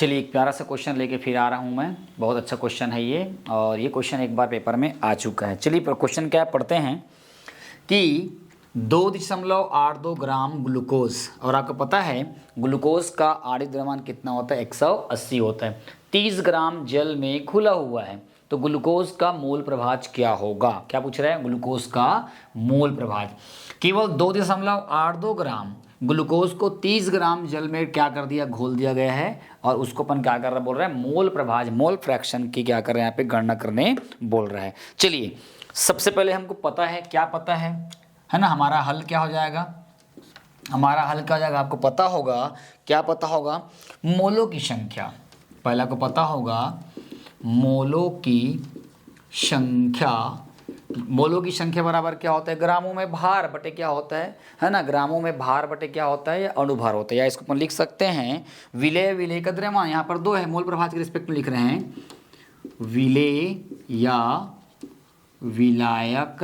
चलिए एक प्यारा सा क्वेश्चन लेके फिर आ रहा हूँ मैं। बहुत अच्छा क्वेश्चन है ये, और ये क्वेश्चन एक बार पेपर में आ चुका है। चलिए क्वेश्चन क्या पढ़ते हैं कि 2.82 ग्राम ग्लूकोज, और आपको पता है ग्लूकोज का आणविक द्रव्यमान कितना होता है, 180 होता है। 30 ग्राम जल में घुला हुआ है, तो ग्लूकोज का मोल प्रभाज क्या होगा। क्या पूछ रहा है, ग्लूकोज का मोल प्रभाज। केवल 2.82 ग्राम ग्लूकोज को 30 ग्राम जल में क्या कर दिया, घोल दिया गया है, और उसको अपन क्या कर रहा है, बोल रहा है मोल प्रभाज, मोल फ्रैक्शन की क्या कर रहे हैं यहाँ पे गणना करने बोल रहा है। चलिए सबसे पहले हमको पता है, क्या पता है ना, हमारा हल क्या हो जाएगा, हमारा हल क्या हो जाएगा, आपको पता होगा, क्या पता होगा, मोलों की संख्या। पहला को पता होगा मोलों की संख्या। मोलों की संख्या बराबर क्या होता है, ग्रामों में भार बटे क्या होता है ना, ग्रामों में भार बटे क्या होता है, या अणुभार होता है, या इसको अपन लिख सकते हैं विलेय, विलेय का द्रव्यमान। यहाँ पर दो है, मोल प्रभाज के रिस्पेक्ट में लिख रहे हैं, विलेय या विलायक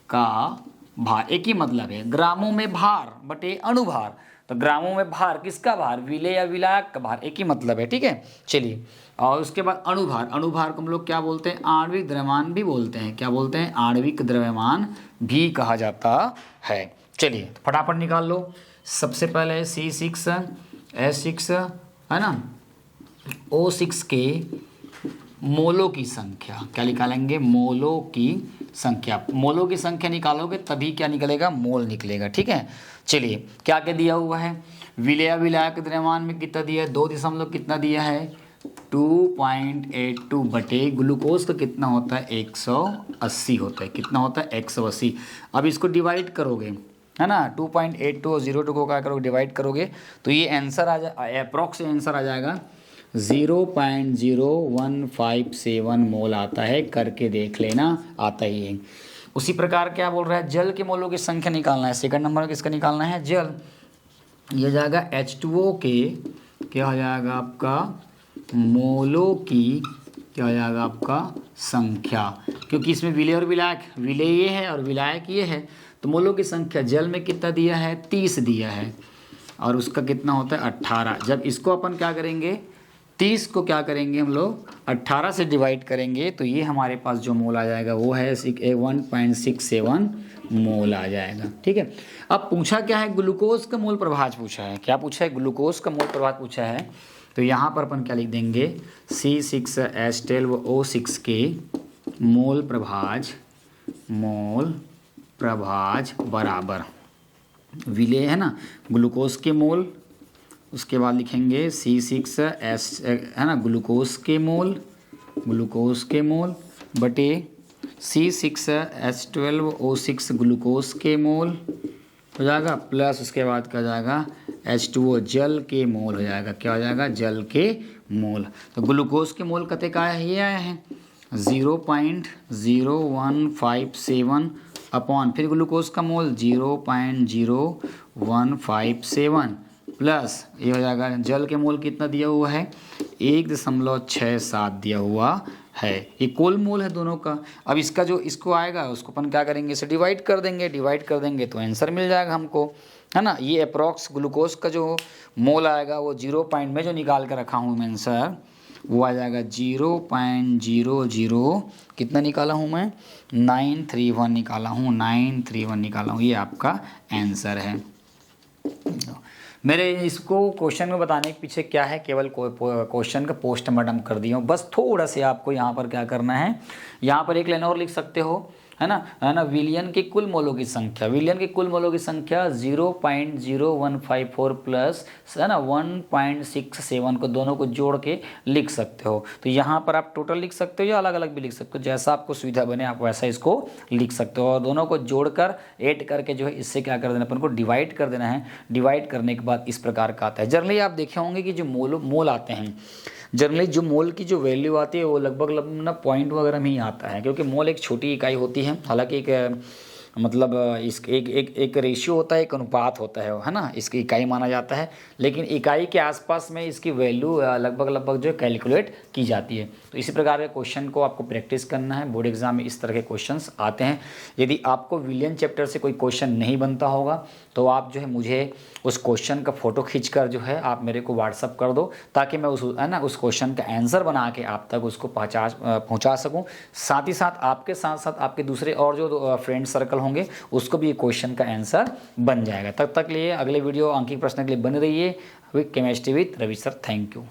का भार, एक ही मतलब है, ग्रामों में भार बटे अणुभार। तो ग्रामों में भार, किसका भार, विलेय या विलायक का भार, एक ही मतलब है, ठीक है। चलिए, और उसके बाद अणुभार, अणुभार को हम लोग क्या बोलते हैं, आणविक द्रव्यमान भी बोलते हैं। क्या बोलते हैं, आणविक द्रव्यमान भी कहा जाता है। चलिए फटाफट निकाल लो। सबसे पहले C6H6 है ना, O6 के मोलों की संख्या, क्या निकालेंगे, मोलों की संख्या। मोलों की संख्या निकालोगे तभी क्या निकलेगा, मोल निकलेगा, ठीक है। चलिए क्या क्या दिया हुआ है, विलेय विलायक द्रव्यमान में कितना दिया है, 2 दशमलव कितना दिया है, 2.82 बटे ग्लूकोज का कितना होता है, 180 होता है। कितना होता है, 180। अब इसको डिवाइड करोगे है ना, 2.82 और 0.2 को क्या करोगे, डिवाइड करोगे तो ये आंसर आ जाए, अप्रॉक्स आंसर आ जाएगा 0.0157 मोल आता है। करके देख लेना, आता ही है। उसी प्रकार क्या बोल रहा है, जल के मोलों की संख्या निकालना है। सेकंड नंबर में किसका निकालना है, जल। ये जाएगा H2O के, क्या हो जाएगा आपका, मोलों की क्या हो जाएगा आपका संख्या, क्योंकि इसमें विलेय और विलायक, विलेय ये है और विलायक ये है, तो मोलों की संख्या जल में कितना दिया है, 30 दिया है, और उसका कितना होता है 18। जब इसको अपन क्या करेंगे, 30 को क्या करेंगे हम लोग 18 से डिवाइड करेंगे, तो ये हमारे पास जो मोल आ जाएगा वो है 1.67 मोल आ जाएगा, ठीक है। अब पूछा क्या है, ग्लूकोज का मोल प्रभाज पूछा है। क्या पूछा है, ग्लूकोज का मोल प्रभाज पूछा है। तो यहाँ पर अपन क्या लिख देंगे, C6H12O6 के मोल प्रभाज बराबर विलेय है ना, ग्लूकोज के मोल, उसके बाद लिखेंगे C6H है ना, ग्लूकोज के मोल बटे C6H12O6 ग्लूकोज के मोल हो जाएगा, प्लस उसके बाद क्या जाएगा, H2O जल के मोल हो जाएगा। क्या हो जाएगा, जल के मोल। तो ग्लूकोज के मोल कते का है, ये आया है 0.0157 अपॉन, फिर ग्लूकोज का मोल 0.0157 प्लस ये हो जाएगा, जल के मोल कितना दिया हुआ है, 1.67 दिया हुआ है। ये कुल मोल है दोनों का। अब इसका जो इसको आएगा उसको अपन क्या करेंगे, इसे डिवाइड कर देंगे तो आंसर मिल जाएगा हमको, है ना। ये अप्रॉक्स ग्लूकोज का जो मोल आएगा वो 0 पॉइंट में जो निकाल कर रखा हूँ मैं आंसर, वो आ जाएगा 0.00 कितना निकाला हूँ मैं, 931 निकाला हूँ, 931 निकाला हूँ। ये आपका आंसर है। मेरे इसको क्वेश्चन में बताने के पीछे क्या है, केवल क्वेश्चन का पोस्टमार्टम कर दिया हूँ। बस थोड़ा से आपको यहाँ पर क्या करना है, यहाँ पर एक लाइन और लिख सकते हो, है ना, विलियन के कुल मोलों की संख्या, विलियन के कुल मोलों की संख्या 0.0154 प्लस है ना 1.67 को दोनों को जोड़ के लिख सकते हो। तो यहाँ पर आप टोटल लिख सकते हो या अलग अलग भी लिख सकते हो, जैसा आपको सुविधा बने आप वैसा इसको लिख सकते हो। और दोनों को जोड़कर ऐड करके जो है इससे क्या कर देना, अपन को डिवाइड कर देना है। डिवाइड करने के बाद इस प्रकार का आता है। जनरली आप देखे होंगे कि जो मोल आते हैं, जनरली जो मोल की जो वैल्यू आती है वो लगभग ना पॉइंट वगैरह में ही आता है, क्योंकि मोल एक छोटी इकाई होती है। हालांकि एक मतलब इस एक रेशियो होता है, एक अनुपात होता है ना, इसकी इकाई माना जाता है, लेकिन इकाई के आसपास में इसकी वैल्यू लगभग जो है कैलकुलेट की जाती है। तो इसी प्रकार के क्वेश्चन को आपको प्रैक्टिस करना है, बोर्ड एग्जाम में इस तरह के क्वेश्चंस आते हैं। यदि आपको विलियन चैप्टर से कोई क्वेश्चन नहीं बनता होगा तो आप जो है मुझे उस क्वेश्चन का फोटो खींचकर जो है आप मेरे को व्हाट्सअप कर दो, ताकि मैं उस क्वेश्चन का आंसर बना के आप तक उसको पहुंचा सकूं। साथ ही साथ आपके साथ साथ आपके दूसरे और जो फ्रेंड सर्कल होंगे उसको भी क्वेश्चन का आंसर बन जाएगा। तब तक लिए अगले वीडियो अंकित प्रश्न के लिए बने रहिए। With chemistry with Ravi sir, thank you.